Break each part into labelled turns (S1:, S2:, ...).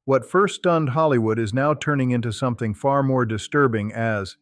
S1: What first stunned Hollywood is now turning into something far more disturbing as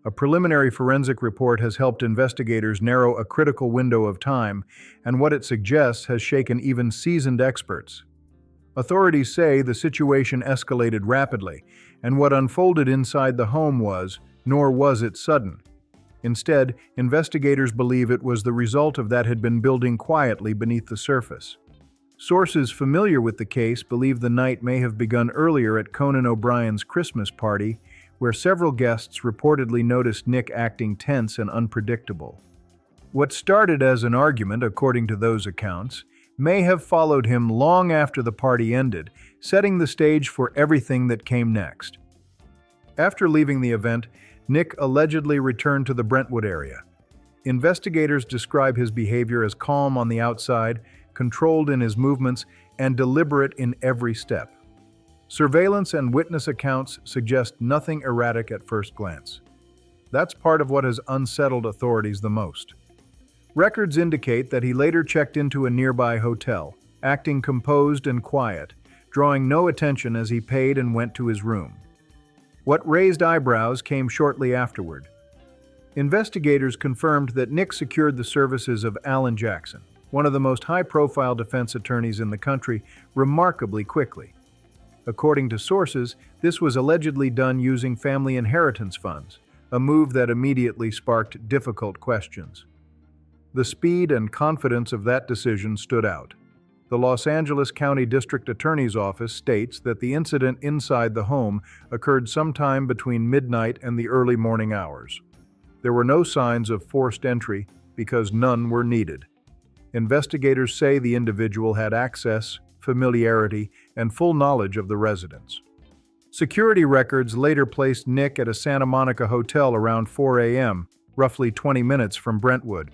S1: a preliminary forensic report has helped investigators narrow a critical window of time, and what it suggests has shaken even seasoned experts. Authorities say the situation escalated rapidly, and what unfolded inside the home nor was it sudden. Instead, investigators believe it was the result of that had been building quietly beneath the surface. Sources familiar with the case believe the night may have begun earlier at Conan O'Brien's Christmas party, where several guests reportedly noticed Nick acting tense and unpredictable. What started as an argument, according to those accounts, may have followed him long after the party ended, setting the stage for everything that came next. After leaving the event, Nick allegedly returned to the Brentwood area. Investigators describe his behavior as calm on the outside, controlled in his movements, and deliberate in every step. Surveillance and witness accounts suggest nothing erratic at first glance. That's part of what has unsettled authorities the most. Records indicate that he later checked into a nearby hotel, acting composed and quiet, drawing no attention as he paid and went to his room. What raised eyebrows came shortly afterward. Investigators confirmed that Nick secured the services of Alan Jackson, one of the most high-profile defense attorneys in the country, remarkably quickly. According to sources, this was allegedly done using family inheritance funds, a move that immediately sparked difficult questions. The speed and confidence of that decision stood out. The Los Angeles County District Attorney's Office states that the incident inside the home occurred sometime between midnight and the early morning hours. There were no signs of forced entry because none were needed. Investigators say the individual had access, familiarity, and full knowledge of the residence. Security records later placed Nick at a Santa Monica hotel around 4 a.m., roughly 20 minutes from Brentwood.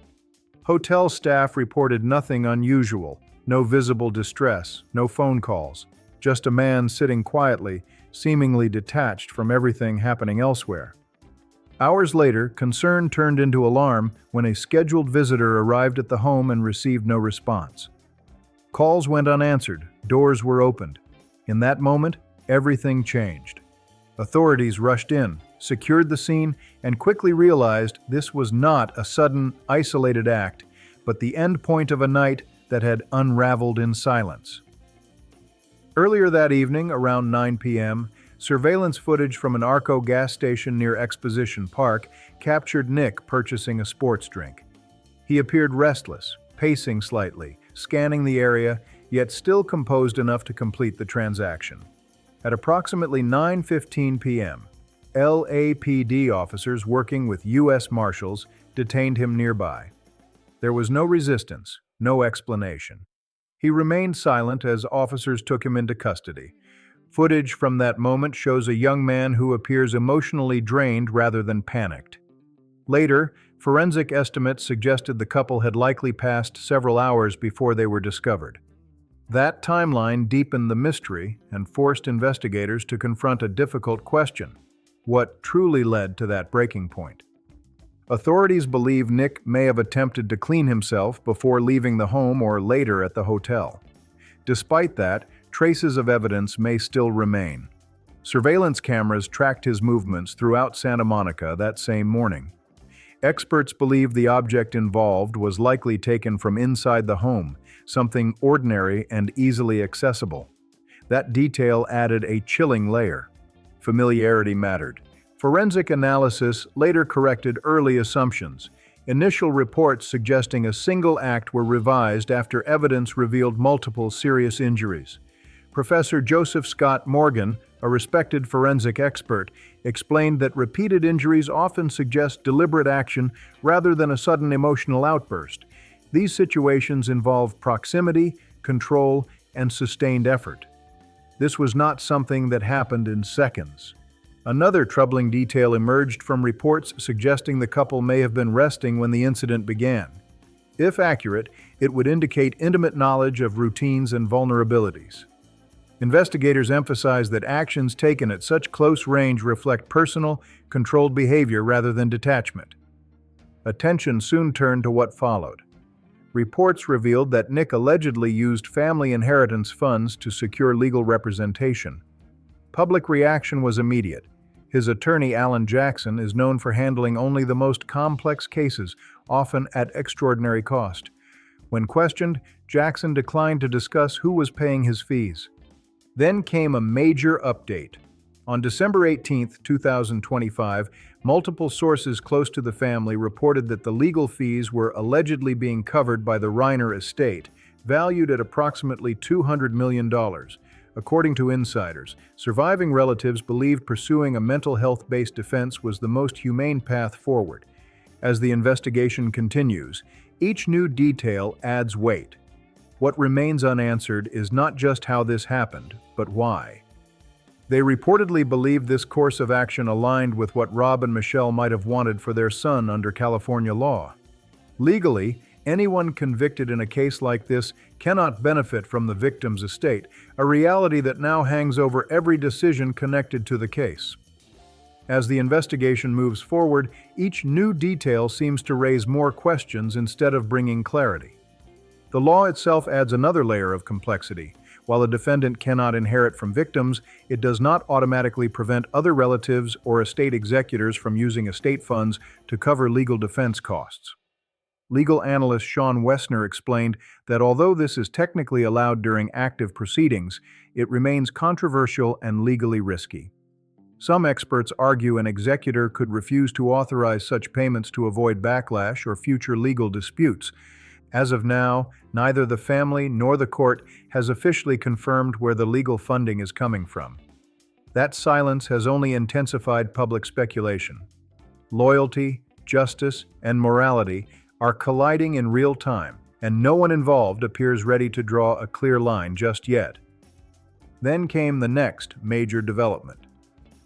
S1: Hotel staff reported nothing unusual, no visible distress, no phone calls, just a man sitting quietly, seemingly detached from everything happening elsewhere. Hours later, concern turned into alarm when a scheduled visitor arrived at the home and received no response. Calls went unanswered, doors were opened. In that moment, everything changed. Authorities rushed in, secured the scene, and quickly realized this was not a sudden, isolated act, but the end point of a night that had unraveled in silence. Earlier that evening, around 9 p.m., surveillance footage from an Arco gas station near Exposition Park captured Nick purchasing a sports drink. He appeared restless, pacing slightly, scanning the area, yet still composed enough to complete the transaction. At approximately 9:15 p.m., LAPD officers working with U.S. Marshals detained him nearby. There was no resistance, no explanation. He remained silent as officers took him into custody. Footage from that moment shows a young man who appears emotionally drained rather than panicked. Later, forensic estimates suggested the couple had likely passed several hours before they were discovered. That timeline deepened the mystery and forced investigators to confront a difficult question: what truly led to that breaking point? Authorities believe Nick may have attempted to clean himself before leaving the home or later at the hotel. Despite that, traces of evidence may still remain. Surveillance cameras tracked his movements throughout Santa Monica that same morning. Experts believe the object involved was likely taken from inside the home, something ordinary and easily accessible. That detail added a chilling layer. Familiarity mattered. Forensic analysis later corrected early assumptions. Initial reports suggesting a single act were revised after evidence revealed multiple serious injuries. Professor Joseph Scott Morgan, a respected forensic expert, explained that repeated injuries often suggest deliberate action rather than a sudden emotional outburst. These situations involve proximity, control, and sustained effort. This was not something that happened in seconds. Another troubling detail emerged from reports suggesting the couple may have been resting when the incident began. If accurate, it would indicate intimate knowledge of routines and vulnerabilities. Investigators emphasize that actions taken at such close range reflect personal, controlled behavior rather than detachment. Attention soon turned to what followed. Reports revealed that Nick allegedly used family inheritance funds to secure legal representation. Public reaction was immediate. His attorney, Alan Jackson, is known for handling only the most complex cases, often at extraordinary cost. When questioned, Jackson declined to discuss who was paying his fees. Then came a major update. On December 18, 2025, multiple sources close to the family reported that the legal fees were allegedly being covered by the Reiner estate, valued at approximately $200 million. According to insiders, surviving relatives believed pursuing a mental health-based defense was the most humane path forward. As the investigation continues, each new detail adds weight. What remains unanswered is not just how this happened, but why. They reportedly believed this course of action aligned with what Rob and Michelle might have wanted for their son under California law. Legally, anyone convicted in a case like this cannot benefit from the victim's estate, a reality that now hangs over every decision connected to the case. As the investigation moves forward, each new detail seems to raise more questions instead of bringing clarity. The law itself adds another layer of complexity. While a defendant cannot inherit from victims, it does not automatically prevent other relatives or estate executors from using estate funds to cover legal defense costs. Legal analyst Sean Wessner explained that although this is technically allowed during active proceedings, it remains controversial and legally risky. Some experts argue an executor could refuse to authorize such payments to avoid backlash or future legal disputes. As of now, neither the family nor the court has officially confirmed where the legal funding is coming from. That silence has only intensified public speculation. Loyalty, justice, and morality are colliding in real time, and no one involved appears ready to draw a clear line just yet. Then came the next major development.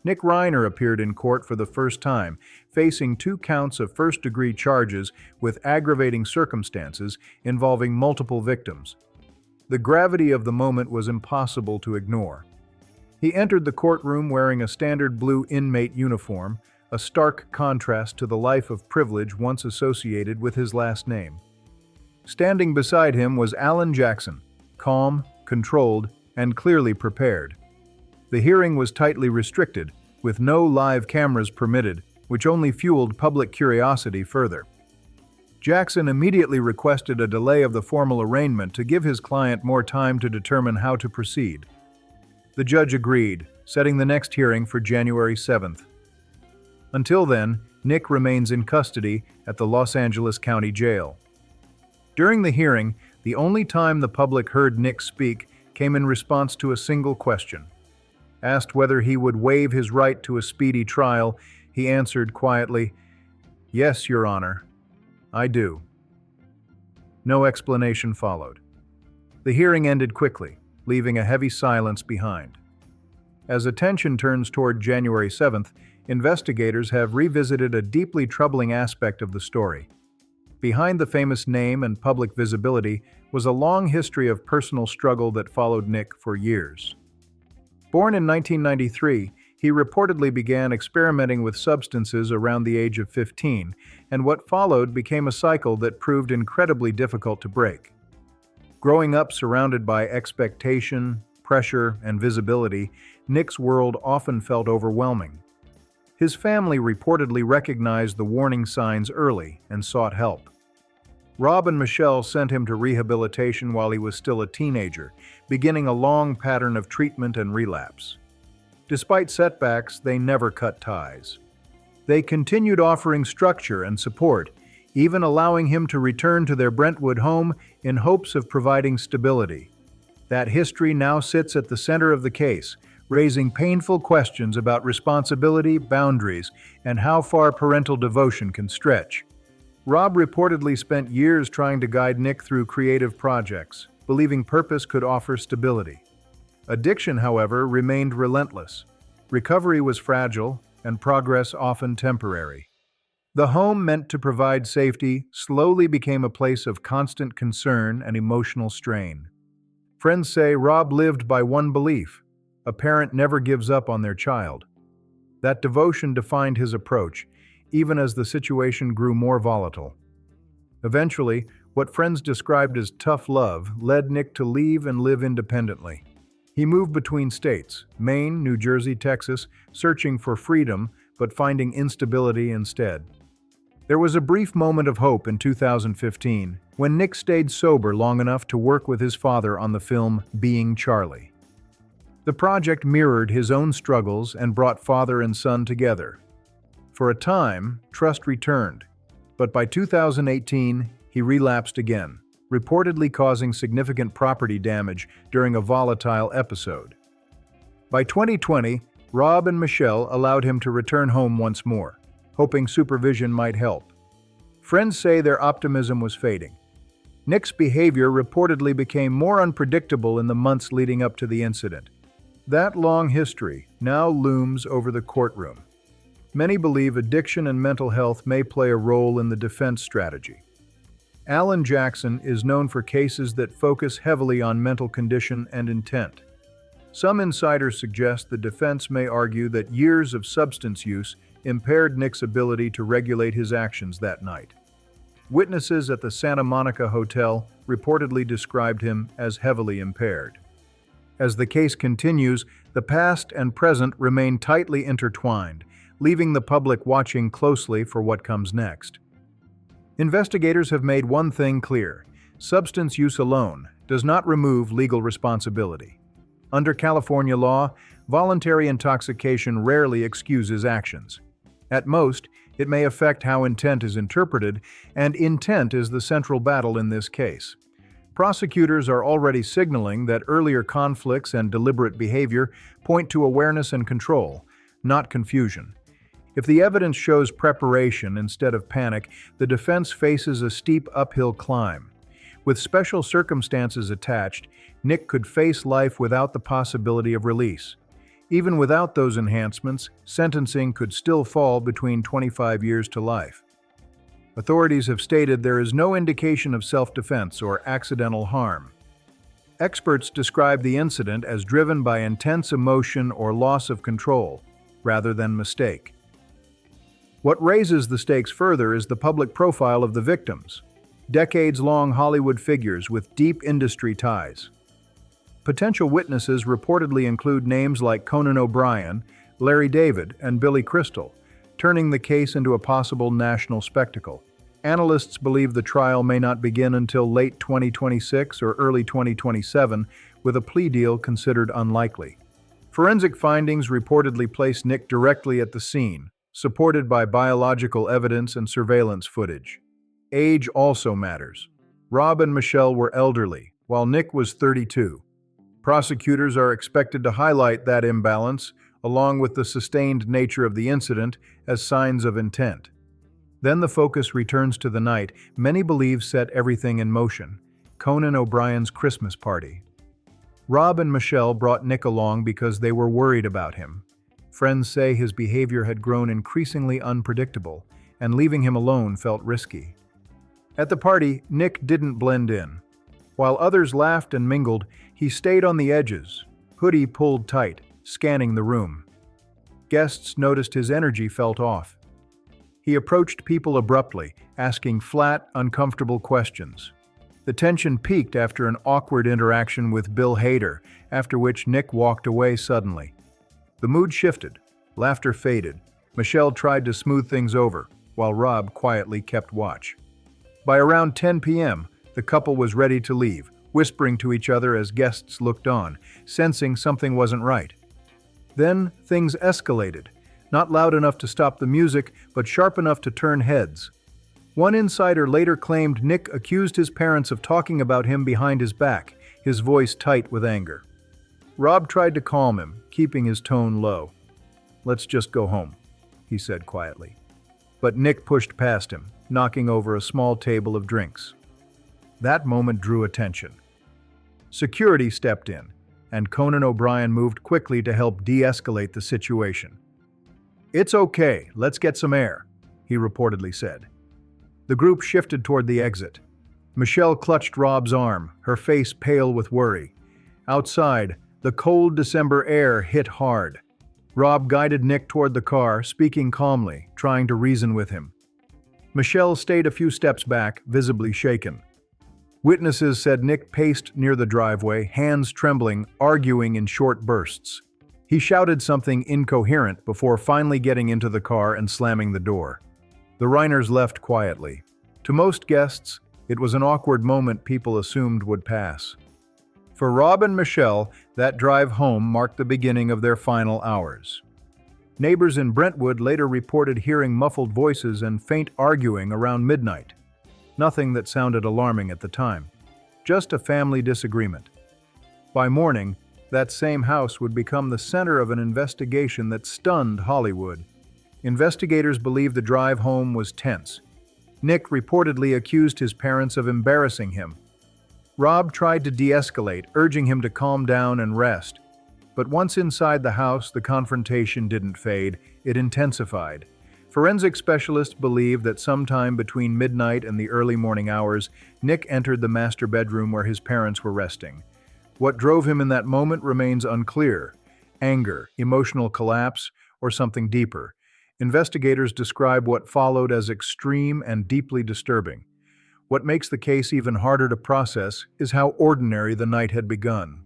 S1: Nick Reiner appeared in court for the first time, facing 2 counts of first-degree charges with aggravating circumstances involving multiple victims. The gravity of the moment was impossible to ignore. He entered the courtroom wearing a standard blue inmate uniform, a stark contrast to the life of privilege once associated with his last name. Standing beside him was Alan Jackson, calm, controlled, and clearly prepared. The hearing was tightly restricted, with no live cameras permitted, which only fueled public curiosity further. Jackson immediately requested a delay of the formal arraignment to give his client more time to determine how to proceed. The judge agreed, setting the next hearing for January 7th. Until then, Nick remains in custody at the Los Angeles County Jail. During the hearing, the only time the public heard Nick speak came in response to a single question. Asked whether he would waive his right to a speedy trial, he answered quietly, "Yes, Your Honor, I do." No explanation followed. The hearing ended quickly, leaving a heavy silence behind. As attention turns toward January 7th, investigators have revisited a deeply troubling aspect of the story. Behind the famous name and public visibility was a long history of personal struggle that followed Nick for years. Born in 1993, he reportedly began experimenting with substances around the age of 15, and what followed became a cycle that proved incredibly difficult to break. Growing up surrounded by expectation, pressure, and visibility, Nick's world often felt overwhelming. His family reportedly recognized the warning signs early and sought help. Rob and Michelle sent him to rehabilitation while he was still a teenager, beginning a long pattern of treatment and relapse. Despite setbacks, they never cut ties. They continued offering structure and support, even allowing him to return to their Brentwood home in hopes of providing stability. That history now sits at the center of the case, raising painful questions about responsibility, boundaries, and how far parental devotion can stretch. Rob reportedly spent years trying to guide Nick through creative projects, believing purpose could offer stability. Addiction, however, remained relentless. Recovery was fragile, and progress often temporary. The home meant to provide safety slowly became a place of constant concern and emotional strain. Friends say Rob lived by one belief: a parent never gives up on their child. That devotion defined his approach, even as the situation grew more volatile. Eventually, What friends described as tough love led Nick to leave and live independently. He moved between states, Maine, New Jersey, Texas, searching for freedom but finding instability instead. There was a brief moment of hope in 2015 when Nick stayed sober long enough to work with his father on the film Being Charlie. The project mirrored his own struggles and brought father and son together. For a time, trust returned, but by 2018, he relapsed again, reportedly causing significant property damage during a volatile episode. By 2020, Rob and Michelle allowed him to return home once more, hoping supervision might help. Friends say their optimism was fading. Nick's behavior reportedly became more unpredictable in the months leading up to the incident. That long history now looms over the courtroom. Many believe addiction and mental health may play a role in the defense strategy. Alan Jackson is known for cases that focus heavily on mental condition and intent. Some insiders suggest the defense may argue that years of substance use impaired Nick's ability to regulate his actions that night. Witnesses at the Santa Monica Hotel reportedly described him as heavily impaired. As the case continues, the past and present remain tightly intertwined, leaving the public watching closely for what comes next. Investigators have made one thing clear: substance use alone does not remove legal responsibility. Under California law, voluntary intoxication rarely excuses actions. At most, it may affect how intent is interpreted, and intent is the central battle in this case. Prosecutors are already signaling that earlier conflicts and deliberate behavior point to awareness and control, not confusion. If the evidence shows preparation instead of panic, the defense faces a steep uphill climb. With special circumstances attached, Nick could face life without the possibility of release. Even without those enhancements, sentencing could still fall between 25 years to life. Authorities have stated there is no indication of self-defense or accidental harm. Experts describe the incident as driven by intense emotion or loss of control, rather than mistake. What raises the stakes further is the public profile of the victims, decades-long Hollywood figures with deep industry ties. Potential witnesses reportedly include names like Conan O'Brien, Larry David, and Billy Crystal, turning the case into a possible national spectacle. Analysts believe the trial may not begin until late 2026 or early 2027, with a plea deal considered unlikely. Forensic findings reportedly place Nick directly at the scene, supported by biological evidence and surveillance footage. Age also matters. Rob and Michelle were elderly, while Nick was 32. Prosecutors are expected to highlight that imbalance, along with the sustained nature of the incident, as signs of intent. Then the focus returns to the night many believe set everything in motion: Conan O'Brien's Christmas party. Rob and Michelle brought Nick along because they were worried about him. Friends say his behavior had grown increasingly unpredictable, and leaving him alone felt risky. At the party, Nick didn't blend in. While others laughed and mingled, he stayed on the edges, hoodie pulled tight, scanning the room. Guests noticed his energy felt off. He approached people abruptly, asking flat, uncomfortable questions. The tension peaked after an awkward interaction with Bill Hader, after which Nick walked away suddenly. The mood shifted, laughter faded. Michelle tried to smooth things over, while Rob quietly kept watch. By around 10 p.m., the couple was ready to leave, whispering to each other as guests looked on, sensing something wasn't right. Then things escalated, not loud enough to stop the music, but sharp enough to turn heads. One insider later claimed Nick accused his parents of talking about him behind his back, his voice tight with anger. Rob tried to calm him, keeping his tone low. "Let's just go home," he said quietly. But Nick pushed past him, knocking over a small table of drinks. That moment drew attention. Security stepped in, and Conan O'Brien moved quickly to help de-escalate the situation. "It's okay, let's get some air," he reportedly said. The group shifted toward the exit. Michelle clutched Rob's arm, her face pale with worry. Outside, the cold December air hit hard. Rob guided Nick toward the car, speaking calmly, trying to reason with him. Michelle stayed a few steps back, visibly shaken. Witnesses said Nick paced near the driveway, hands trembling, arguing in short bursts. He shouted something incoherent before finally getting into the car and slamming the door. The Reiners left quietly. To most guests, it was an awkward moment people assumed would pass. For Rob and Michelle, that drive home marked the beginning of their final hours. Neighbors in Brentwood later reported hearing muffled voices and faint arguing around midnight. Nothing that sounded alarming at the time. Just a family disagreement. By morning, that same house would become the center of an investigation that stunned Hollywood. Investigators believe the drive home was tense. Nick reportedly accused his parents of embarrassing him. Rob tried to de-escalate, urging him to calm down and rest. But once inside the house, the confrontation didn't fade, it intensified. Forensic specialists believe that sometime between midnight and the early morning hours, Nick entered the master bedroom where his parents were resting. What drove him in that moment remains unclear: anger, emotional collapse, or something deeper. Investigators describe what followed as extreme and deeply disturbing. What makes the case even harder to process is how ordinary the night had begun.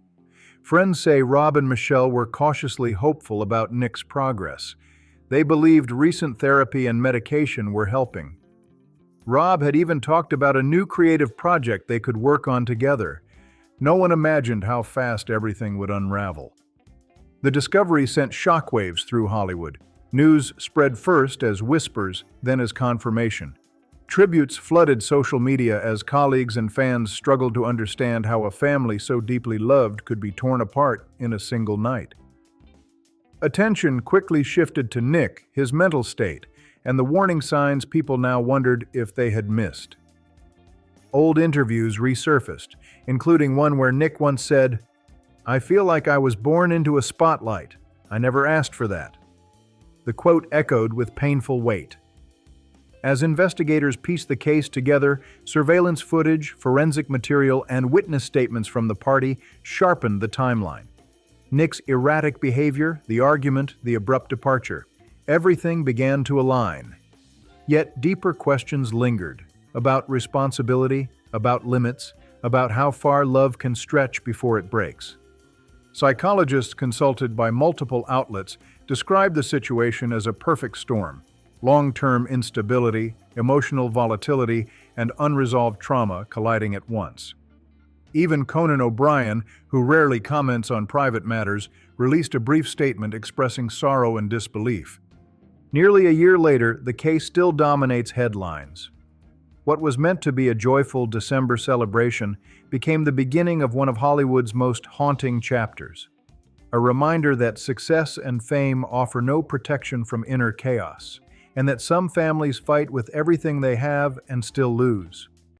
S1: Friends say Rob and Michelle were cautiously hopeful about Nick's progress. They believed recent therapy and medication were helping. Rob had even talked about a new creative project they could work on together. No one imagined how fast everything would unravel. The discovery sent shockwaves through Hollywood. News spread first as whispers, then as confirmation. Tributes flooded social media as colleagues and fans struggled to understand how a family so deeply loved could be torn apart in a single night. Attention quickly shifted to Nick, his mental state, and the warning signs people now wondered if they had missed. Old interviews resurfaced, including one where Nick once said, "I feel like I was born into a spotlight. I never asked for that." The quote echoed with painful weight. As investigators pieced the case together, surveillance footage, forensic material, and witness statements from the party sharpened the timeline. Nick's erratic behavior, the argument, the abrupt departure. Everything began to align. Yet deeper questions lingered, about responsibility, about limits, about how far love can stretch before it breaks. Psychologists consulted by multiple outlets described the situation as a perfect storm: long-term instability, emotional volatility, and unresolved trauma colliding at once. Even Conan O'Brien, who rarely comments on private matters, released a brief statement expressing sorrow and disbelief. Nearly a year later, the case still dominates headlines. What was meant to be a joyful December celebration became the beginning of one of Hollywood's most haunting chapters. A reminder that success and fame offer no protection from inner chaos, and that some families fight with everything they have and still lose.